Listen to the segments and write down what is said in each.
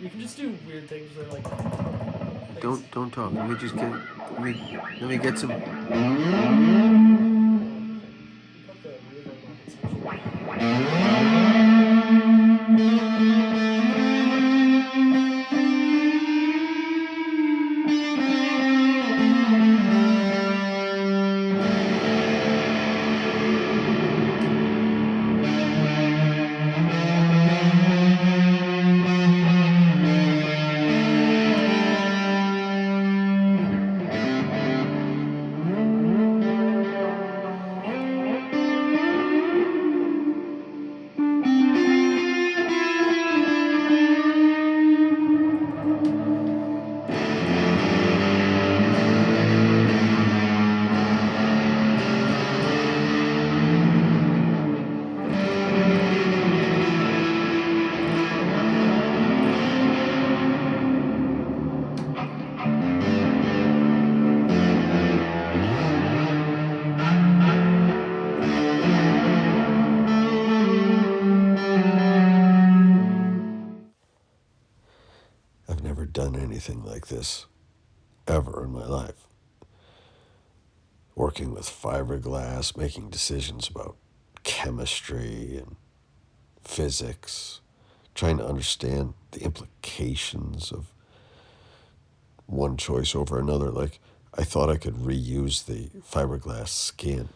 You can just do weird things where like Don't talk. Let me just get. Let me get some. I've never done anything like this ever in my life. Working with fiberglass, making decisions about chemistry and physics, trying to understand the implications of one choice over another. Like, I thought I could reuse the fiberglass skin,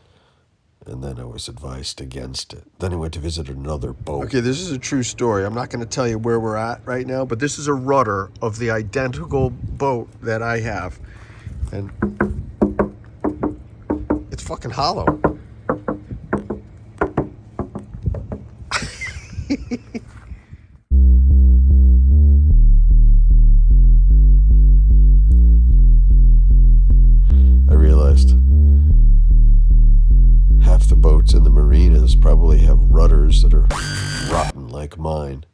and then I was advised against it. Then I went to visit another boat. Okay, this is a true story. I'm not going to tell you where we're at right now, but this is a rudder of the identical boat that I have. And it's fucking hollow. I realized half the boats in the marinas probably have rudders that are rotten like mine.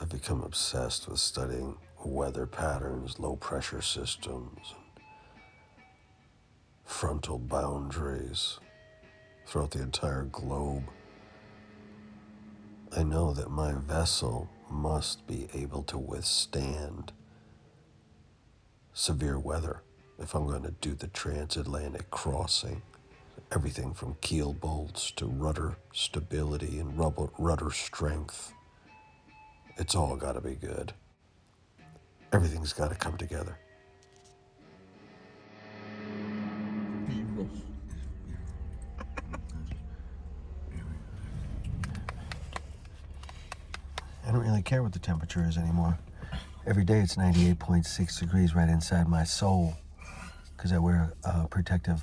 I've become obsessed with studying weather patterns, low pressure systems, and frontal boundaries throughout the entire globe. I know that my vessel must be able to withstand severe weather if I'm going to do the transatlantic crossing. Everything from keel bolts to rudder stability and rudder strength. It's all got to be good. Everything's got to come together. I don't really care what the temperature is anymore. Every day it's 98.6 degrees right inside my soul because I wear a protective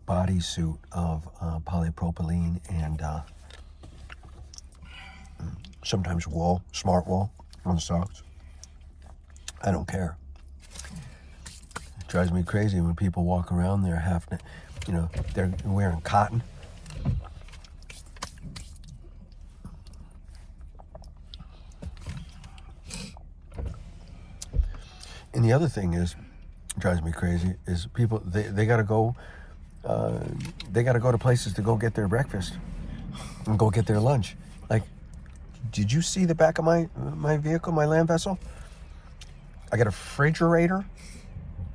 bodysuit of polypropylene and sometimes wool, smart wool on the socks. I don't care. It drives me crazy when people walk around there they're wearing cotton. And the other thing drives me crazy is people, they gotta go to places to go get their breakfast and go get their lunch. Like, did you see the back of my vehicle, my land vessel? I got a refrigerator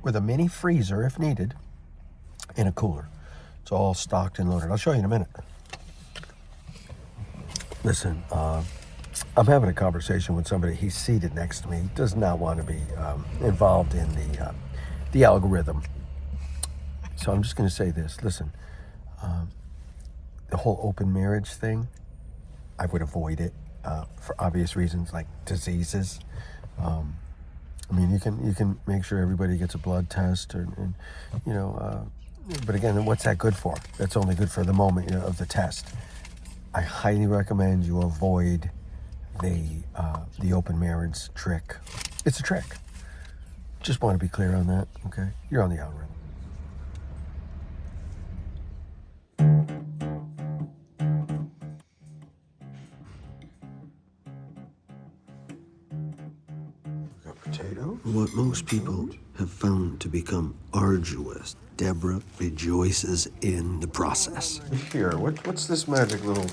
with a mini freezer if needed and a cooler. It's all stocked and loaded. I'll show you in a minute. Listen, I'm having a conversation with somebody. He's seated next to me. He does not want to be involved in the algorithm. So I'm just going to say this. Listen, the whole open marriage thing, I would avoid it for obvious reasons like diseases. I mean, you can make sure everybody gets a blood test, but again, what's that good for? That's only good for the moment of the test. I highly recommend you avoid the open marriage trick. It's a trick. Just want to be clear on that, okay? You're on the algorithm. Potato? What most people have found to become arduous, Debra rejoices in the process. Here, what's this magic little...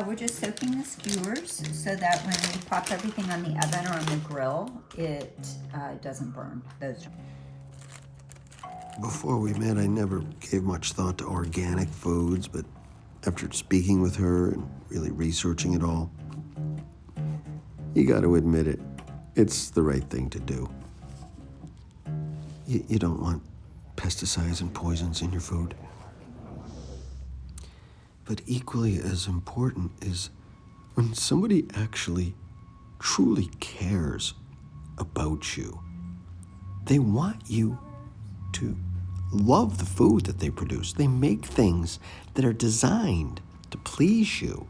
We're just soaking the skewers so that when we pop everything on the oven or on the grill, it doesn't burn. Before we met, I never gave much thought to organic foods, but after speaking with her and really researching it all, you got to admit it, it's the right thing to do. You don't want pesticides and poisons in your food. But equally as important is when somebody actually truly cares about you. They want you to love the food that they produce. They make things that are designed to please you,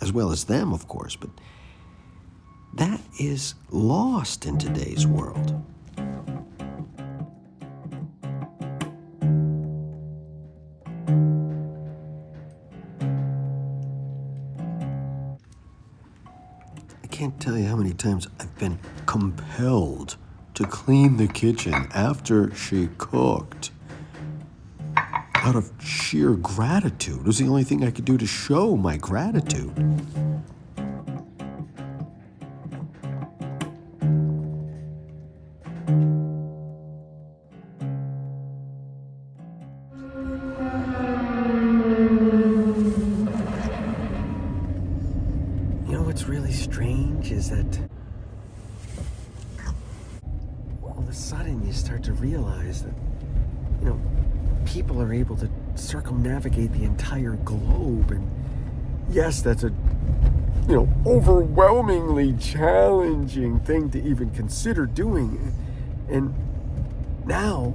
as well as them, of course, but that is lost in today's world. I can't tell you how many times I've been compelled to clean the kitchen after she cooked out of sheer gratitude. It was the only thing I could do to show my gratitude. You know what's really strange is that all of a sudden you start to realize that, people are able to circumnavigate the entire globe. And yes, that's a, overwhelmingly challenging thing to even consider doing. And now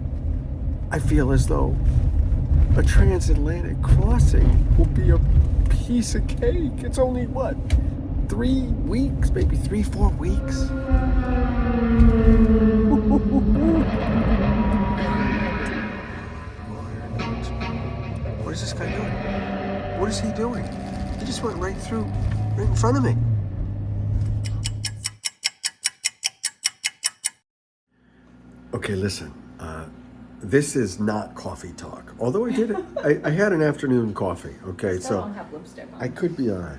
I feel as though a transatlantic crossing will be a piece of cake. It's only, 3 weeks, maybe 3-4 weeks. What is this guy doing? What is he doing? He just went right in front of me. Okay, listen. This is not coffee talk. Although I did it, I had an afternoon coffee. Okay, Still don't have lipstick on. I could be all right.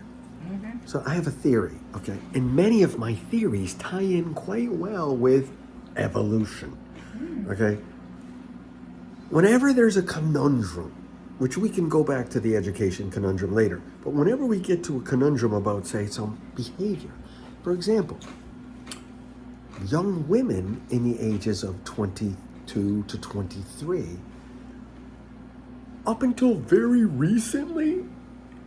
So I have a theory, okay? And many of my theories tie in quite well with evolution, okay? Whenever there's a conundrum, which we can go back to the education conundrum later, but whenever we get to a conundrum about, say, some behavior, for example, young women in the ages of 22 to 23, up until very recently,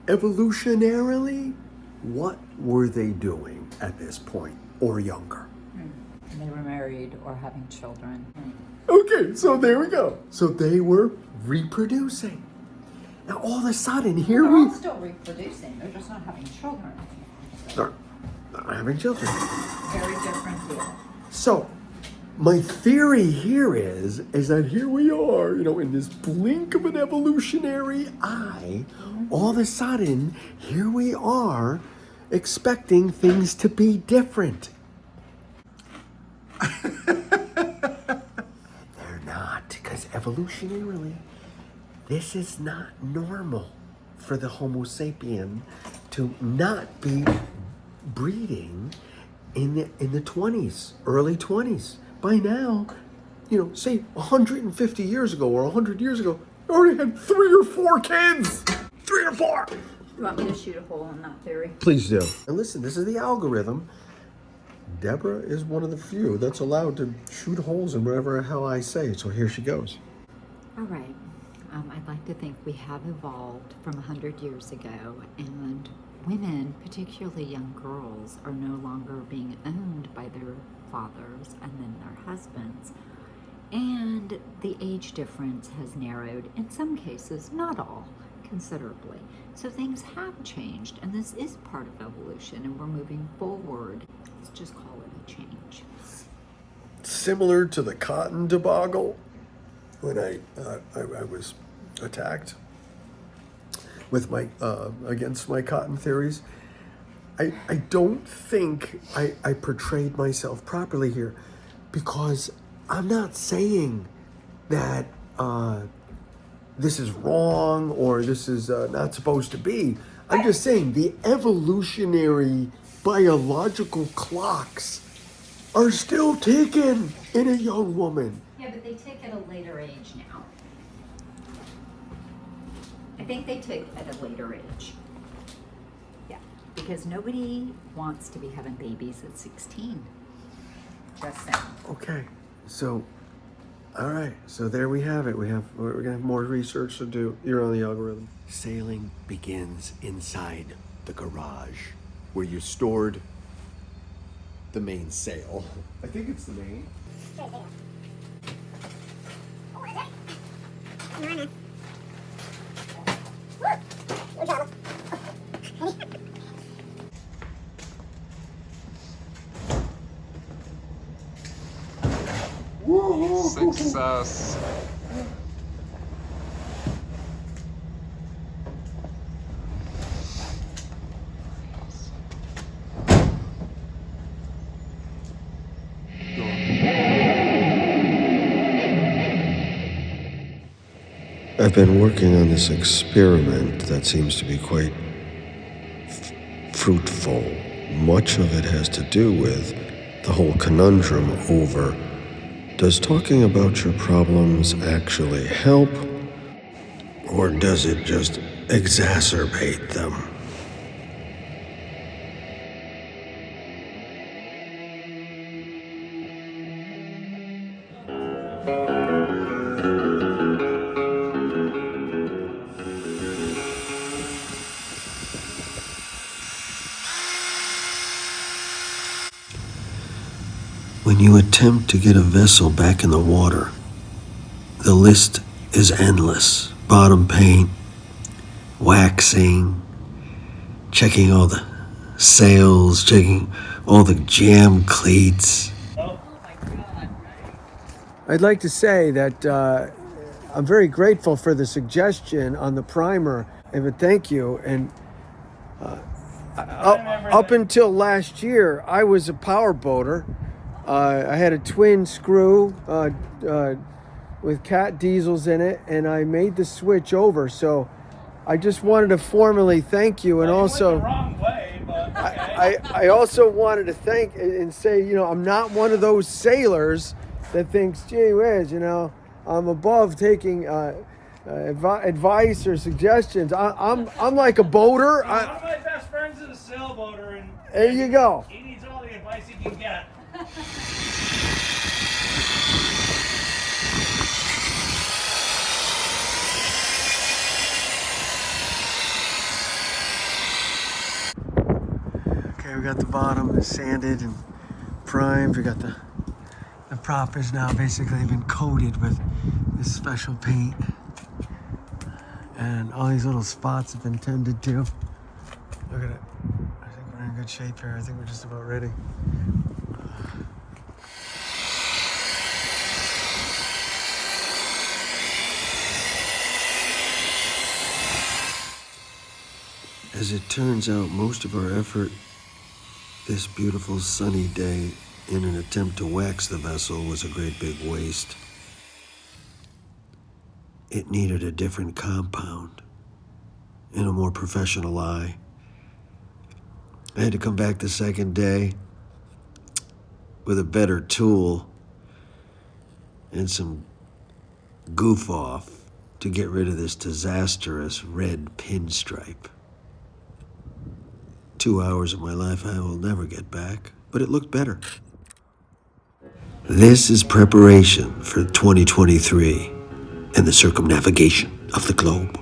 evolutionarily, what were they doing at this point, or younger? They were married or having children. Okay, so there we go. So they were reproducing. Now all of a sudden, They're all still reproducing. They're just not having children. They're not having children. Very different deal. So my theory here is that here we are, in this blink of an evolutionary eye, all of a sudden, here we are expecting things to be different. They're not, because evolutionarily, this is not normal for the Homo sapien to not be breeding in the 20s, early 20s. By now, say 150 years ago or 100 years ago, I already had 3 or 4 kids. 3 or 4. You want me to shoot a hole in that theory? Please do. And listen, this is the algorithm. Debra is one of the few that's allowed to shoot holes in whatever the hell I say. So here she goes. All right. I'd like to think we have evolved from 100 years ago, and women, particularly young girls, are no longer being owned by their fathers and then their husbands. And the age difference has narrowed, in some cases, not all, considerably. So things have changed, and this is part of evolution, and we're moving forward. Let's just call it a change. Similar to the cotton debacle when I was attacked with my against my cotton theories. I don't think I portrayed myself properly here, because I'm not saying that this is wrong or this is not supposed to be. I'm just saying the evolutionary biological clocks are still ticking in a young woman. Yeah, but they tick at a later age now. I think they tick at a later age. Yeah, because nobody wants to be having babies at 16. Just saying. Okay, so, all right, so there we have it. We're gonna have more research to do. You're on the algorithm. Sailing begins inside the garage, where you stored the main sail. I think it's the main. Success. I've been working on this experiment that seems to be quite fruitful. Much of it has to do with the whole conundrum over, does talking about your problems actually help, or does it just exacerbate them? When you attempt to get a vessel back in the water, the list is endless. Bottom paint, waxing, checking all the sails, checking all the jam cleats. I'd like to say that I'm very grateful for the suggestion on the primer, and thank you. And up until last year, I was a power boater. I had a twin screw with cat diesels in it, and I made the switch over. So I just wanted to formally thank you, and also Went the wrong way, but okay. I also wanted to thank and say, I'm not one of those sailors that thinks, gee whiz, I'm above taking advice or suggestions. I'm like a boater. One of my best friends is a sailboater, and There you go. He needs all the advice he can get. Okay, we got the bottom sanded and primed. We got the prop is now basically been coated with this special paint, and all these little spots have been tended to. Look at it. I think we're in good shape here. I think we're just about ready. As it turns out, most of our effort this beautiful sunny day in an attempt to wax the vessel was a great big waste. It needed a different compound and a more professional eye. I had to come back the second day with a better tool and some goof off to get rid of this disastrous red pinstripe. 2 hours of my life I will never get back, but it looked better. This is preparation for 2023 and the circumnavigation of the globe.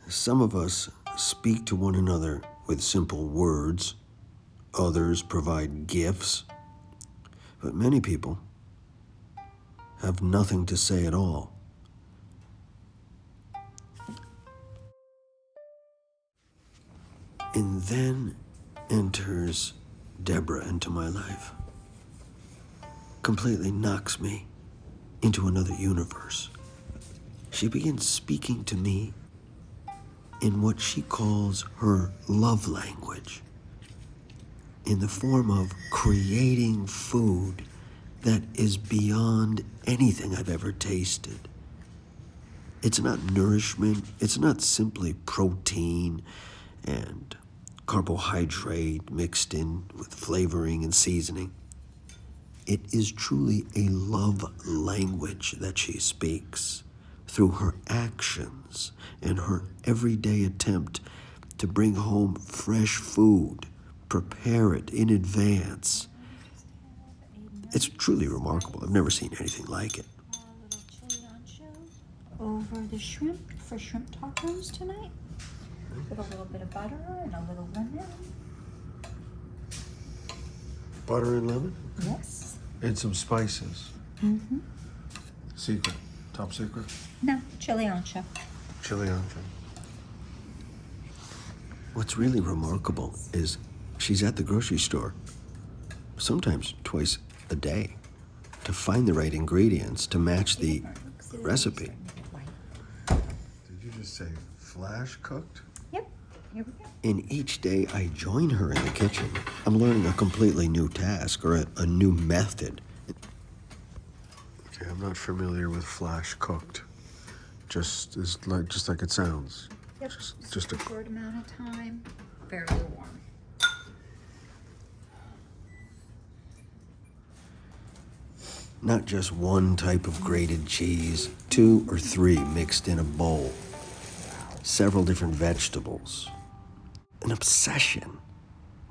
Some of us speak to one another with simple words. Others provide gifts. But many people have nothing to say at all. And then enters Debra into my life. completely knocks me into another universe. She begins speaking to me in what she calls her love language, in the form of creating food that is beyond anything I've ever tasted. It's not nourishment, it's not simply protein and carbohydrate mixed in with flavoring and seasoning. It is truly a love language that she speaks through her actions and her everyday attempt to bring home fresh food, prepare it in advance. It's truly remarkable. I've never seen anything like it. A little chili ancho over the shrimp for shrimp tacos tonight. With a little bit of butter and a little lemon. Butter and lemon? Yes. And some spices. Mm-hmm. Secret. Top secret? No, chili ancho. Chili ancho. What's really remarkable is she's at the grocery store, sometimes twice a day, to find the right ingredients to match the recipe. Did you just say flash cooked? Yep, here we go. And each day I join her in the kitchen, I'm learning a completely new task or a new method. Okay, I'm not familiar with flash cooked. Just like it sounds. Yep, Just a short amount of time, very warm. not just one type of grated cheese, 2 or 3 mixed in a bowl, several different vegetables, an obsession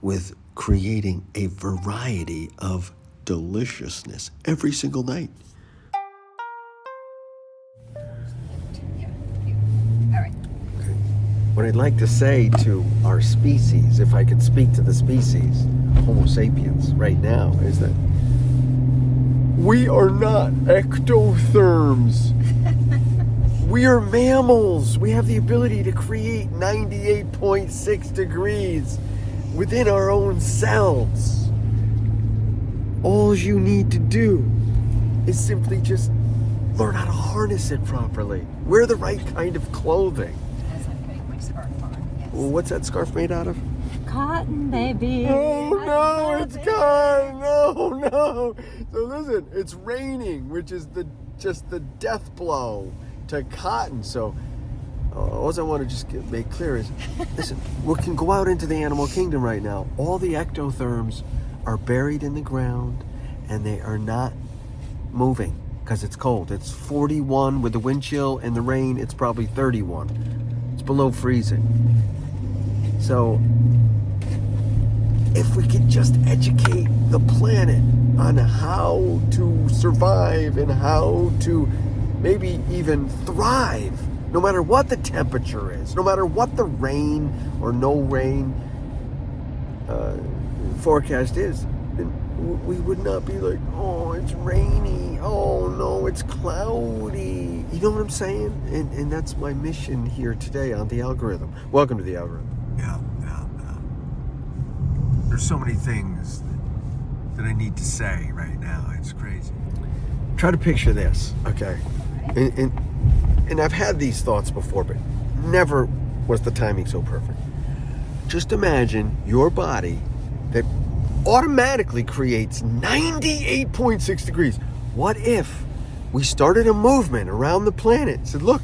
with creating a variety of deliciousness every single night. What I'd like to say to our species, if I could speak to the species, Homo sapiens, right now, is that we are not ectotherms. We are mammals. We have the ability to create 98.6 degrees within our own selves. All you need to do is simply just learn how to harness it properly. Wear the right kind of clothing. As I'm putting my scarf on, yes. Well, what's that scarf made out of? Cotton, baby. Oh no, it's cotton. No. So listen, it's raining, which is just the death blow to cotton. So all I want to just make clear is, listen, we can go out into the animal kingdom right now. All the ectotherms are buried in the ground, and they are not moving because it's cold. It's 41 with the wind chill and the rain. It's probably 31. It's below freezing. So if we could just educate the planet on how to survive and how to maybe even thrive, no matter what the temperature is, no matter what the rain or no rain forecast is, then we would not be like, oh, it's rainy, oh no, it's cloudy. You know what I'm saying? And that's my mission here today on The Algorithm. Welcome to The Algorithm. Yeah. There's so many things that I need to say right now. It's crazy. Try to picture this, okay? And I've had these thoughts before, but never was the timing so perfect. Just imagine your body that automatically creates 98.6 degrees. What if we started a movement around the planet? Said, look,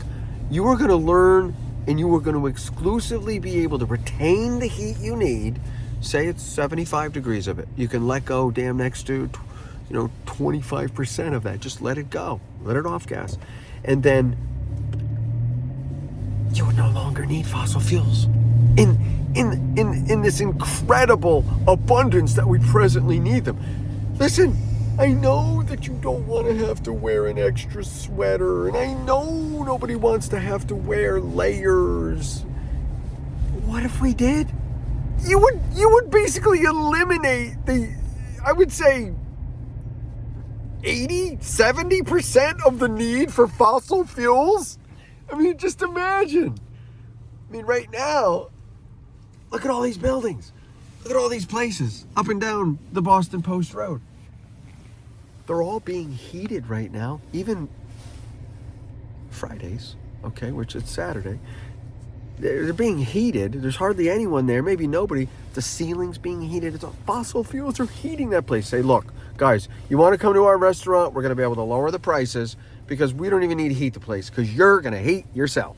you are going to learn and you are going to exclusively be able to retain the heat you need. Say it's 75 degrees of it. You can let go damn next to 25% of that. Just let it go. Let it off gas. And then you would no longer need fossil fuels. In this incredible abundance that we presently need them. Listen, I know that you don't want to have to wear an extra sweater, and I know nobody wants to have to wear layers. What if we did? You would basically eliminate I would say 70% of the need for fossil fuels. I mean, just imagine. I mean, right now, look at all these buildings. Look at all these places up and down the Boston Post Road. They're all being heated right now. Even Fridays, okay, which is Saturday. They're being heated. There's hardly anyone there, maybe nobody. The ceiling's being heated. It's fossil fuels are heating that place. Say, look, guys, you want to come to our restaurant? We're going to be able to lower the prices because we don't even need to heat the place because you're going to heat yourself.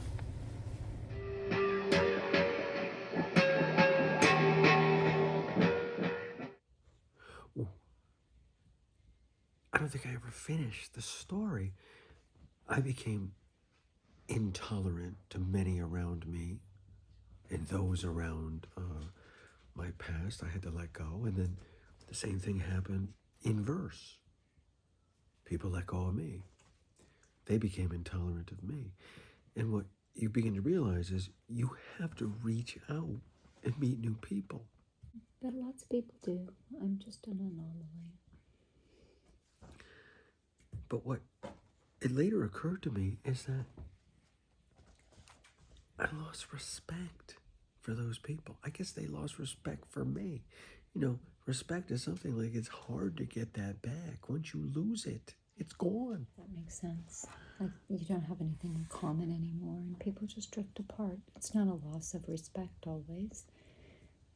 I don't think I ever finished the story. I became intolerant to many around me and those around my past. I had to let go. And then the same thing happened in verse. People let go of me. They became intolerant of me. And what you begin to realize is you have to reach out and meet new people. But lots of people do. I'm just an anomaly. But what it later occurred to me is that I lost respect for those people. I guess they lost respect for me. You know, respect is something like it's hard to get that back. Once you lose it, it's gone. That makes sense. Like you don't have anything in common anymore and people just drift apart. It's not a loss of respect always.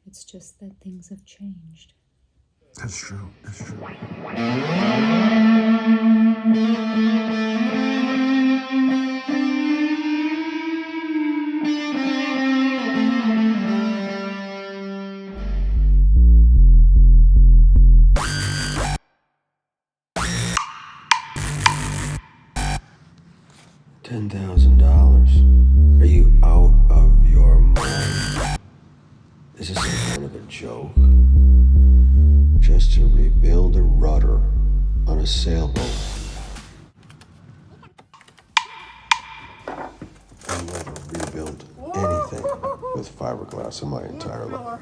It's just that things have changed. That's true. That's true. $10,000. Are you out of your mind? Is this some kind of a joke? Just to rebuild a rudder on a sailboat. I'll never rebuild anything with fiberglass in my entire life.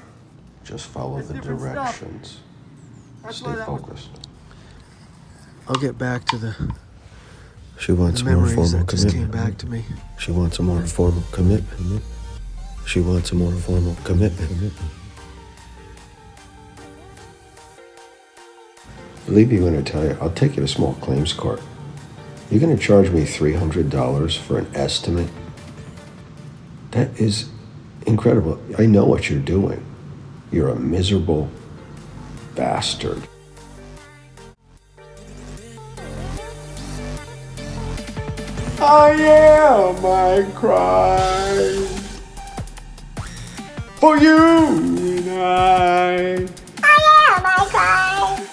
Just follow the directions. Stay focused. I'll get back to the She wants more formal commitment. Came back to me. She wants a more formal commitment. She wants a more formal commitment. Believe me when I tell you, I'll take you to small claims court. You're going to charge me $300 for an estimate? That is incredible. I know what you're doing. You're a miserable bastard. I am, I cry for you and I. I am, I cry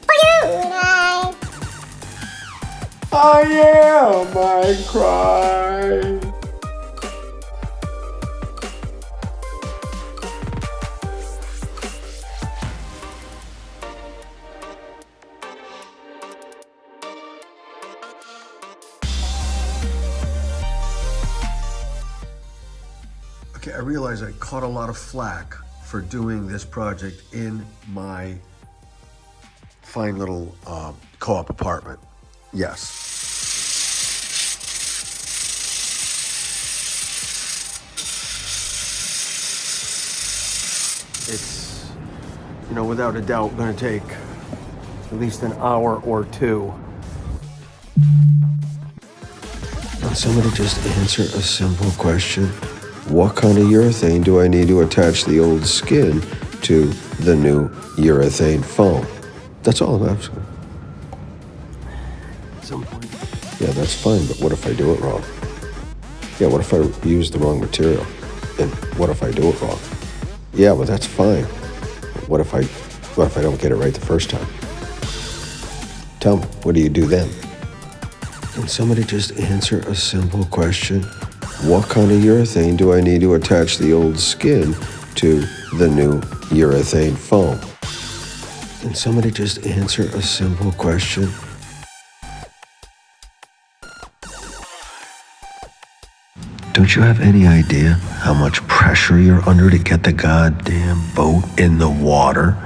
for you and I. I am, I cry. Okay, I realize I caught a lot of flack for doing this project in my fine little co-op apartment. Yes. It's, without a doubt going to take at least an hour or two. Can somebody just answer a simple question? What kind of urethane do I need to attach the old skin to the new urethane foam? That's all I'm asking. At some point. Yeah, that's fine, but what if I do it wrong? Yeah, what if I use the wrong material? And what if I do it wrong? Yeah, well, that's fine. What if I don't get it right the first time? Tell me, what do you do then? Can somebody just answer a simple question? What kind of urethane do I need to attach the old skin to the new urethane foam? Can somebody just answer a simple question? Don't you have any idea how much pressure you're under to get the goddamn boat in the water?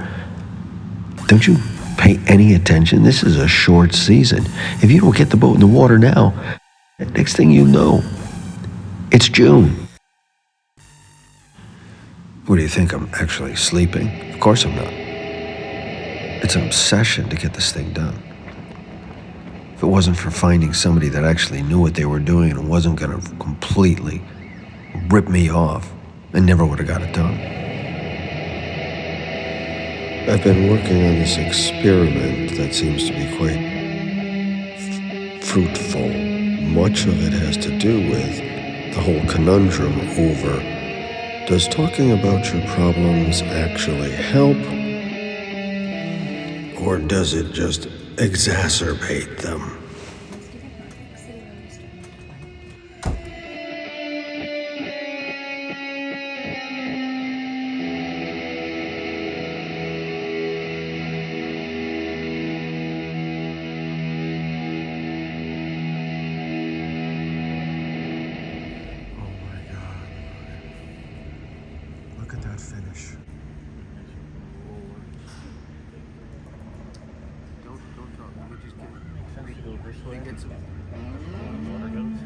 Don't you pay any attention? This is a short season. If you don't get the boat in the water now, next thing you know, it's June. What do you think? I'm actually sleeping? Of course I'm not. It's an obsession to get this thing done. If it wasn't for finding somebody that actually knew what they were doing and wasn't going to completely rip me off, I never would have got it done. I've been working on this experiment that seems to be quite fruitful. Much of it has to do with the whole conundrum over, does talking about your problems actually help, or does it just exacerbate them? Look at that finish. Don't talk. We'll just get some. Water goes.